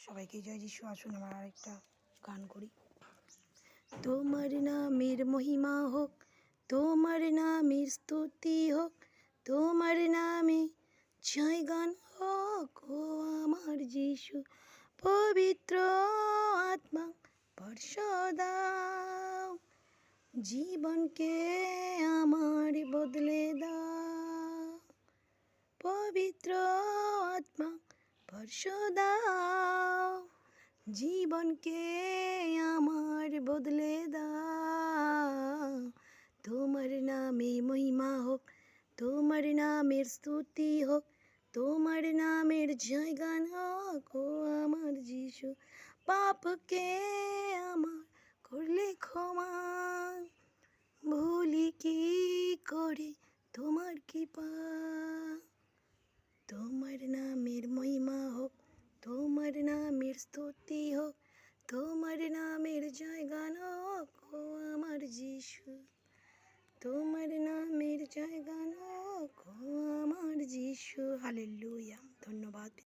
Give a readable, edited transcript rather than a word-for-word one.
সবাইকে জয় যিশু। আসুন আমার আরেকটা গান করি। তোমার নামের মহিমা হোক, তোমার নামের স্তুতি হোক, তোমার নামে জয় গান হোক। ও আমার যিশু, পবিত্র আত্মা স্পর্শ দাও, জীবনকে আমার বদলে দাও। পবিত্র আত্মা স্পর্শ দাও, জীবনকে আমার বদলে দাও। তোমার নামে মহিমা হোক, তোমার নামের স্তুতি হোক, তোমার নামের জয়গান হোক। ও আমার যিশু, পাপকে আমার করলে ক্ষমা, ভুলি কি করে তোমার কৃপা। তোমার নামের মহিমা হোক, তোমার নামের স্তুতি হোক, তোমার নামের জয়গান হোক। ও আমার যিশু, তোমার নামের জয়গান হোক। ও আমার যিশু। হালেলুয়া। ধন্যবাদ।